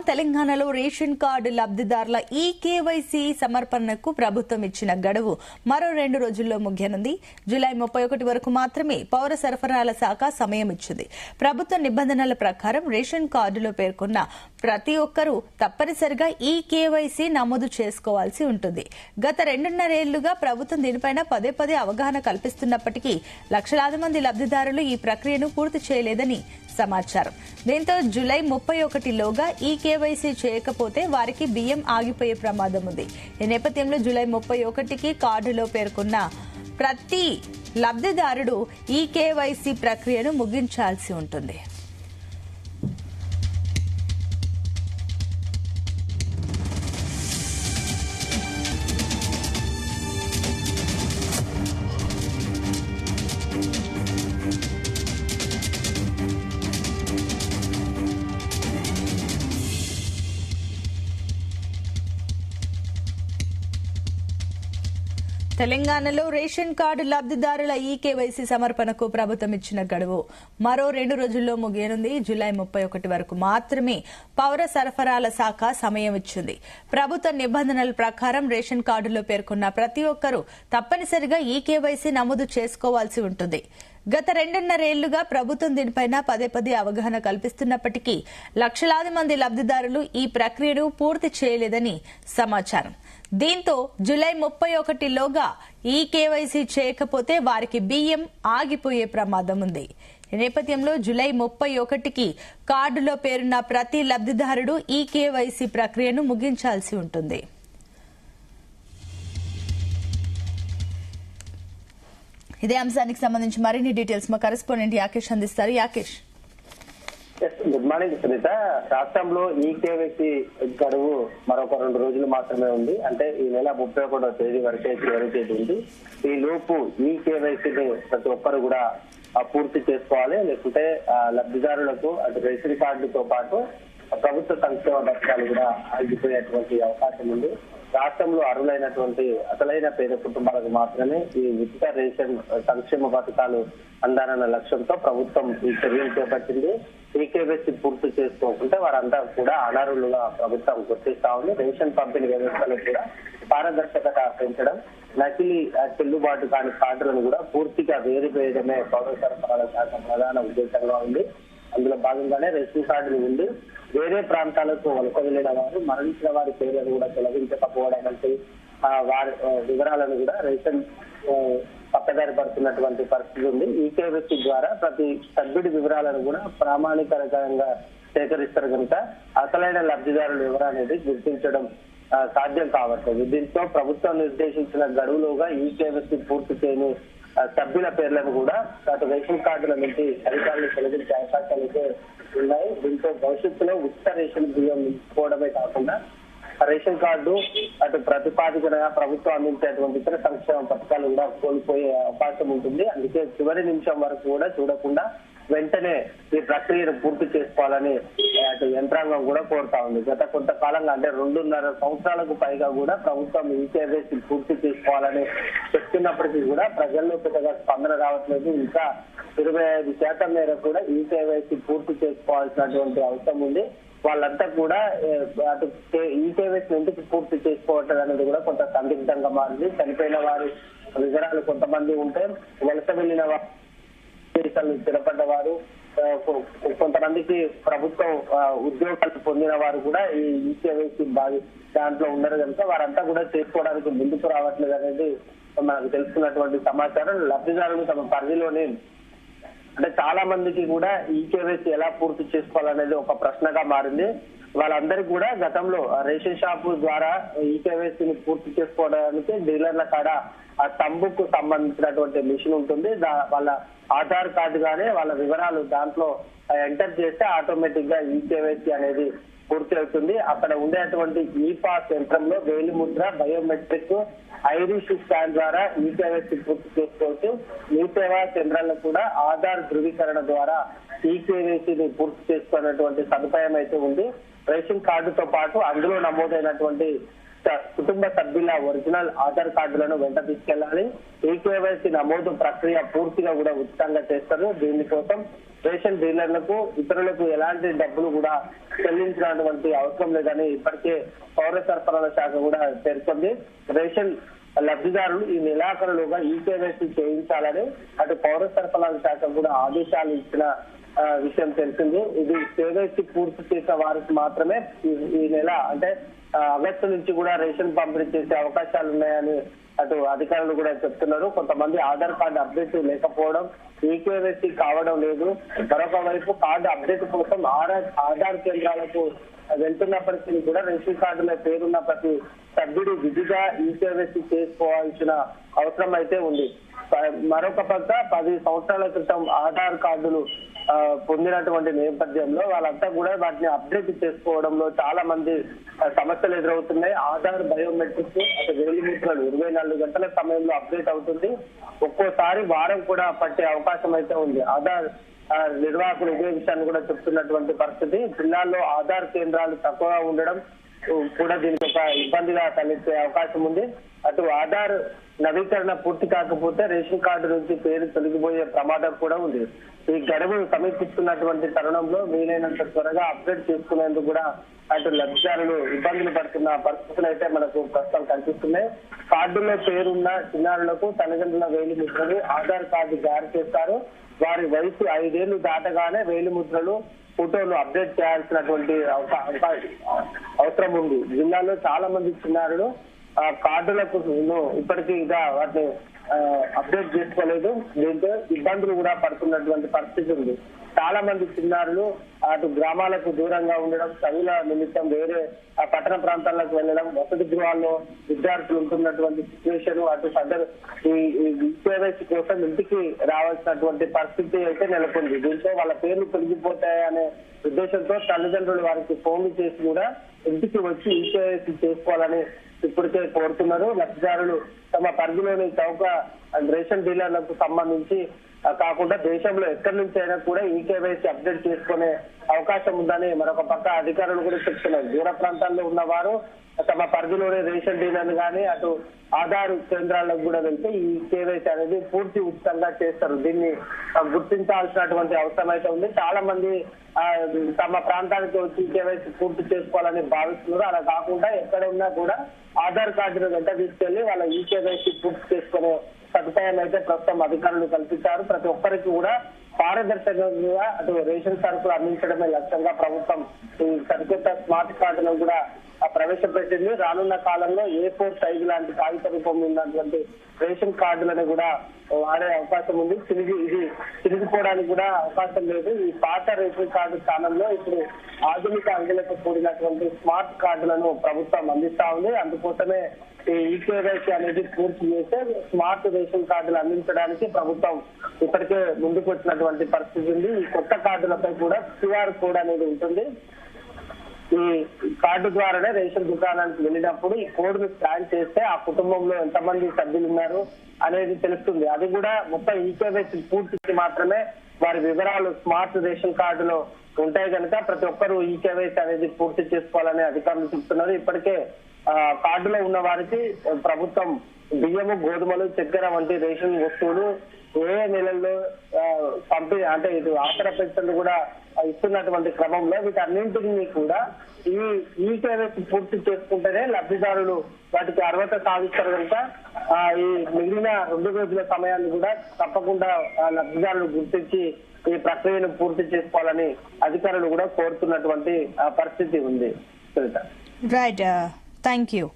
తెలంగాణలో ration card లబ్ధిదారుల eKYC సమర్పణకు ప్రభుత్వం ఇచ్చిన గడువు మరో 2 రోజుల్లో ముగియనుంది. జూలై 31 వరకు మాత్రమే పౌర సరఫరాల శాఖ సమయం ఇచ్చింది. ప్రభుత్వ నిబంధనల ప్రకారం రేషన్ కార్డులో పేర్కొన్న ప్రతి ఒక్కరూ తప్పనిసరిగా ఈకేవైసీ నమోదు చేసుకోవాల్సి ఉంటుంది. గత 2.5 ఏళ్లుగా ప్రభుత్వం దీనిపైన పదే అవగాహన కల్పిస్తున్నప్పటికీ లక్షలాది మంది లబ్ధిదారులు ఈ ప్రక్రియను పూర్తి చేయలేదని సమాచారం. దీంతో జూలై 31లోగా ఈ కేవైసీ చేయకపోతే వారికి బియ్యం ఆగిపోయే ప్రమాదం ఉంది. ఈ నేపథ్యంలో జూలై 31కి కార్డులో పేర్కొన్న ప్రతి లబ్ధిదారుడు ఈ కేవైసీ ప్రక్రియను ముగించాల్సి ఉంటుంది. తెలంగాణలో రేషన్ కార్డు లబ్ధిదారుల ఈకేవైసీ సమర్పణకు ప్రభుత్వం ఇచ్చిన గడువు మరో 2 రోజుల్లో ముగియనుంది. జూలై 31 వరకు మాత్రమే పౌర సరఫరాల శాఖ సమయం ఇచ్చింది. ప్రభుత్వ నిబంధనల ప్రకారం రేషన్ కార్డులో పేర్కొన్న ప్రతి ఒక్కరూ తప్పనిసరిగా ఈకేవైసీ నమోదు చేసుకోవాల్సి ఉంటుంది. గత 2.5 ఏళ్లుగా ప్రభుత్వం దీనిపైన పదే అవగాహన కల్పిస్తున్నప్పటికీ లక్షలాది మంది లబ్ధిదారులు ఈ ప్రక్రియను పూర్తి చేయలేదని సమాచారం. దీంతో జూలై 31లోగా ఈ కేవైసీ చేయకపోతే వారికి బియ్యం ఆగిపోయే ప్రమాదం ఉంది. ఈ నేపథ్యంలో జూలై 31కి కార్డులో పేరున్న ప్రతి లబ్ధిదారుడు ఈ కేవైసీ ప్రక్రియను ముగించాల్సి ఉంటుంది. ఇదే అంశానికి సంబంధించి మరిన్ని డీటెయిల్స్ మా కరెస్పాండెంట్ యాకేష్ అందిస్తారు. Yakesh, good morning Sunitha. రాష్ట్రంలో ఈ కేవైసీ గడువు మరొక 2 రోజులు మాత్రమే ఉంది. అంటే ఈ నెల 31వ తేదీ వరకే చివరి తేదీ ఉంది. ఈ లోపు ఈ కేవైసీని ప్రతి ఒక్కరు కూడా పూర్తి చేసుకోవాలి. లేకుంటే లబ్ధిదారులకు అటు రేషన్ కార్డులతో పాటు ప్రభుత్వ సంక్షేమ పథకాలు కూడా ఆగిపోయేటువంటి అవకాశం ఉంది. రాష్ట్రంలో అర్హులైనటువంటి అసలైన పేద కుటుంబాలకు మాత్రమే ఈ ఉచిత రేషన్ సంక్షేమ పథకాలు అందాలన్న లక్ష్యంతో ప్రభుత్వం ఈ చర్యలు చేపట్టింది. ఈకేవైసీ పూర్తి చేసుకోకుంటే వారంతా కూడా అనర్హులుగా ప్రభుత్వం గుర్తిస్తా ఉంది. రేషన్ పంపిణీ వ్యవస్థలో కూడా పారదర్శకత పెంచడం, నకిలీ చెల్లుబాటు కాని కార్డులను కూడా పూర్తిగా వేయడమే పౌర సరఫరాల శాఖ ప్రధాన ఉద్దేశంగా ఉంది. అందులో భాగంగానే రేషన్ కార్డులు ఉండి వేరే ప్రాంతాలకు వలస వెళ్లిన వారు మరణించిన వారి పేర్లను కూడా తొలగించకపోవడం వంటి వారి వివరాలను కూడా రేషన్ పక్కదారి పడుతున్నటువంటి పరిస్థితి ఉంది. ఈకేవైసీ ద్వారా ప్రతి సభ్యుడి వివరాలను కూడా ప్రామాణికంగా సేకరిస్తారు కనుక అసలైన లబ్ధిదారుల వివరాలు గుర్తించడం సాధ్యం కావట్లేదు. దీంతో ప్రభుత్వం నిర్దేశించిన గడువులోగా ఈకేవైసీ పూర్తి చేయని సభ్యుల పేర్లను కూడా అటు రేషన్ కార్డుల నుంచి అధికారులు తొలగించే అవకాశాలు అయితే ఉన్నాయి. దీంతో భవిష్యత్తులో ఉచిత రేషన్ బియ్యం నిలుపుకోవడమే కాకుండా రేషన్ కార్డు అటు ప్రతిపాదికన ప్రభుత్వం అందించేటువంటి ఇతర సంక్షేమ పథకాలు కూడా కోల్పోయే అవకాశం ఉంటుంది. అందుకే చివరి నిమిషం వరకు కూడా చూడకుండా వెంటనే ఈ ప్రక్రియను పూర్తి చేసుకోవాలని అటు యంత్రాంగం కూడా కోరుతా ఉంది. గత కొంతకాలంగా అంటే 2.5 సంవత్సరాలకు పైగా కూడా ప్రభుత్వం ఈ కేవైసీ పూర్తి చేసుకోవాలని చెప్తున్నప్పటికీ కూడా ప్రజల్లో పెద్దగా స్పందన రావట్లేదు. ఇంకా 25% మేరకు కూడా ఈ కేవైసీ పూర్తి చేసుకోవాల్సినటువంటి అవసరం ఉంది. వాళ్ళంతా కూడా అటు ఈ కేవైసీ ఎందుకు పూర్తి చేసుకోవటం అనేది కూడా కొంత సందిగ్ధంగా మారింది. చనిపోయిన వారి వివరాలు కొంతమంది ఉంటే వలస వెళ్లిన వారు, స్థిరపడ్డ వారు, కొంతమందికి ప్రభుత్వం ఉద్యోగాలు పొందిన వారు కూడా ఈ కేవైసీ దాంట్లో ఉన్నారు కనుక వారంతా కూడా చేసుకోవడానికి ముందుకు రావట్లేదు అనేది మనకు తెలుసుకున్నటువంటి సమాచారం. లబ్ధిదారులు తమ పరిధిలోనే అంటే చాలా మందికి కూడా ఈ కేవైసీ ఎలా పూర్తి చేసుకోవాలనేది ఒక ప్రశ్నగా మారింది. వాళ్ళందరికీ కూడా గతంలో రేషన్ షాపు ద్వారా ఈ కేవైసీని పూర్తి చేసుకోవడానికి డీలర్ల కాడ ఆ తంబుకు సంబంధించినటువంటి మిషన్ ఉంటుంది. వాళ్ళ ఆధార్ కార్డు గానే వాళ్ళ వివరాలు దాంట్లో ఎంటర్ చేస్తే ఆటోమేటిక్ గా ఈ కేవైసీ అనేది పూర్తి అవుతుంది. అక్కడ ఉండేటువంటి ఈ పాస్ యంత్రంలో వేలిముద్ర, బయోమెట్రిక్, ఐరిష్ స్కాన్ ద్వారా ఈ కేవైసీ పూర్తి చేసుకోవచ్చు. మీ సేవా కేంద్రాల్లో కూడా ఆధార్ ధృవీకరణ ద్వారా ఈ కేవైసీని పూర్తి చేసుకున్నటువంటి సదుపాయం అయితే ఉంది. రేషన్ కార్డుతో పాటు అందులో నమోదైనటువంటి కుటుంబ సభ్యుల ఒరిజినల్ ఆధార్ కార్డులను వెంట తీసుకెళ్లాలి. ఈకేవైసీ నమోదు ప్రక్రియ పూర్తిగా కూడా ఉచితంగా చేస్తారు. దీనికోసం రేషన్ డీలర్లకు ఇతరులకు ఎలాంటి డబ్బులు కూడా చెల్లించినటువంటి అవసరం లేదని ఇప్పటికే పౌర సరఫరాల శాఖ కూడా పేర్కొంది. రేషన్ లబ్ధిదారులు ఈ నెలాఖరులోగా ఈకేవైసీ చేయించాలని అటు పౌర సరఫరాల శాఖ కూడా ఆదేశాలు ఇచ్చిన విషయం తెలిసింది. ఇది కేవైసీ పూర్తి చేసిన వారికి మాత్రమే ఈ నెల అంటే ఆగస్టు నుంచి కూడా రేషన్ పంపిణీ చేసే అవకాశాలు ఉన్నాయని అటు అధికారులు కూడా చెప్తున్నారు. కొంతమంది ఆధార్ కార్డు అప్డేట్ లేకపోవడం, ఈకేవైసీ కావడం లేదు. మరొక వైపు కార్డు అప్డేట్ కోసం ఆధార్ కేంద్రాలకు వెళ్తున్నప్పటికీ కూడా రేషన్ కార్డులో పేరున్న ప్రతి సభ్యుడు విధిగా ఈకేవైసీ చేసుకోవాల్సిన అవసరం అయితే ఉంది. మరొక పక్క 10 సంవత్సరాల క్రితం ఆధార్ కార్డులు పొందినటువంటి నేపథ్యంలో వాళ్ళంతా కూడా వాటిని అప్డేట్ చేసుకోవడంలో చాలా మంది సమస్యలు ఎదురవుతున్నాయి. ఆధార్ బయోమెట్రిక్స్ అటు వేలిముద్రలు 24 గంటల సమయంలో అప్డేట్ అవుతుంది. ఒక్కోసారి వారం కూడా పట్టే అవకాశం అయితే ఉంది. ఆధార్ నిర్వాహకులు ఇదే విషయాన్ని కూడా చెప్తున్నటువంటి పరిస్థితి. జిల్లాల్లో ఆధార్ కేంద్రాలు తక్కువగా ఉండడం కూడా దీనికి ఒక ఇబ్బందిగా తలెత్తే అవకాశం ఉంది. అటు ఆధార్ నవీకరణ పూర్తి కాకపోతే రేషన్ కార్డు నుంచి పేరు తొలగిపోయే ప్రమాదం కూడా ఉంది. ఈ గడువు సమీపిస్తున్నటువంటి తరుణంలో వీలైనంత త్వరగా అప్డేట్ చేసుకునేందుకు కూడా అటు లబ్ధిదారులు ఇబ్బందులు పడుతున్న పరిస్థితులు అయితే మనకు ప్రస్తుతం కనిపిస్తున్నాయి. కార్డులో పేరున్న చిన్నారులకు తల్లిదండ్రుల వేలిముద్రలు ఆధార్ కార్డు జారీ చేస్తారు. వారి వయసు 5 ఏళ్లు దాటగానే వేలిముద్రలు ఫోటోలు అప్డేట్ చేయాల్సినటువంటి అవసరం ఉంది. జిల్లాలో చాలా మంది చిన్నారులు కార్డులకు ఇప్పటికీ ఇంకా వాటిని అప్డేట్ చేసుకోలేదు. దీంతో ఇబ్బందులు కూడా పడుతున్నటువంటి పరిస్థితి ఉంది. చాలా మంది చిన్నారులు అటు గ్రామాలకు దూరంగా ఉండడం, చదువుల నిమిత్తం వేరే పట్టణ ప్రాంతాలకు వెళ్ళడం, వసతి గృహాల్లో విద్యార్థులు ఉంటున్నటువంటి సిచ్యువేషన్, అటు సదరు ఈ కేవైసీ కోసం ఇంటికి రావాల్సినటువంటి పరిస్థితి అయితే నెలకొంది. దీంతో వాళ్ళ పేర్లు తొలగిపోతాయనే ఉద్దేశంతో తల్లిదండ్రులు వారికి ఫోన్లు చేసి కూడా ఇంటికి వచ్చి ఈ కేవైసీ చేసుకోవాలని ఇప్పటికే కోరుతున్నారు. లబ్ధిదారులు తమ పరిధిలోని చౌక రేషన్ డీలర్లకు సంబంధించి కాకుండా దేశంలో ఎక్కడి నుంచి అయినా కూడా ఈ కేవైసీ అప్డేట్ చేసుకునే అవకాశం ఉందని మరొక పక్క అధికారులు కూడా చెప్తున్నారు. దూర ప్రాంతాల్లో ఉన్నవారు తమ పరిధిలోనే రేషన్ డీలర్లు కానీ అటు ఆధార్ కేంద్రాలకు కూడా వెళ్తే ఈ కేవైసీ అనేది పూర్తి ఉచితంగా చేస్తారు. దీన్ని గుర్తించాల్సినటువంటి అవసరం అయితే ఉంది. చాలా మంది తమ ప్రాంతానికి వచ్చి కేవైసీ పూర్తి చేసుకోవాలని భావిస్తున్నారు. అలా కాకుండా ఎక్కడ ఉన్నా కూడా ఆధార్ కార్డును వెంట తీసుకెళ్లి వాళ్ళ ఈ కేవైసీ పూర్తి చేసుకునే సదుపాయం అయితే ప్రస్తుతం అధికారులు కల్పించారు. ప్రతి ఒక్కరికి కూడా పారదర్శకంగా అటు రేషన్ సరుకులు అందించడమే లక్ష్యంగా ప్రభుత్వం ఈ సరికొత్త స్మార్ట్ కార్డులను కూడా ప్రవేశపెట్టింది. రానున్న కాలంలో A4 సైజు లాంటి కాగిత రూపంలో ఉన్నటువంటి రేషన్ కార్డులను కూడా వాడే అవకాశం ఉంది. చిరిగిపోవడానికి కూడా అవకాశం లేదు. ఈ పాత రేషన్ కార్డు స్థానంలో ఇప్పుడు ఆధునిక అంకెలతో కూడినటువంటి స్మార్ట్ కార్డులను ప్రభుత్వం అందిస్తా ఉంది. అందుకోసమే ఈ కేవైసీ అనేది పూర్తి చేస్తే స్మార్ట్ రేషన్ కార్డులు అందించడానికి ప్రభుత్వం ఇప్పటికే ముందుకు వచ్చినటువంటి పరిస్థితి ఉంది. ఈ కొత్త కార్డులపై కూడా QR కోడ్ అనేది ఉంటుంది. ఈ కార్డు ద్వారానే రేషన్ దుకాణానికి వెళ్ళినప్పుడు ఈ కోడ్ ను స్కాన్ చేస్తే ఆ కుటుంబంలో ఎంతమంది సభ్యులు ఉన్నారు అనేది తెలుస్తుంది. అది కూడా మొత్తం ఈకేవైసీ పూర్తికి మాత్రమే వారి వివరాలు స్మార్ట్ రేషన్ కార్డులో ఉంటాయి కనుక ప్రతి ఒక్కరూ ఈకేవైసీ అనేది పూర్తి చేసుకోవాలని అధికారులు చెప్తున్నారు. ఇప్పటికే కార్డులో ఉన్న వారికి ప్రభుత్వం బియ్యము, గోధుమలు, చక్కెర వంటి రేషన్ వస్తువులు ఏ నెలల్లో పంపిణీ అంటే ఇది ఆసరా పెన్షన్లు కూడా ఇస్తున్నటువంటి క్రమంలో వీటన్నింటినీ కూడా ఈ కేవైసీ పూర్తి చేసుకుంటేనే లబ్ధిదారులు వాటికి అర్హత సాధిస్తారు కనుక ఈ మిగిలిన 2 రోజుల సమయాన్ని కూడా తప్పకుండా లబ్ధిదారులు గుర్తించి ఈ ప్రక్రియను పూర్తి చేసుకోవాలని అధికారులు కూడా కోరుతున్నటువంటి పరిస్థితి ఉంది. Right, thank you.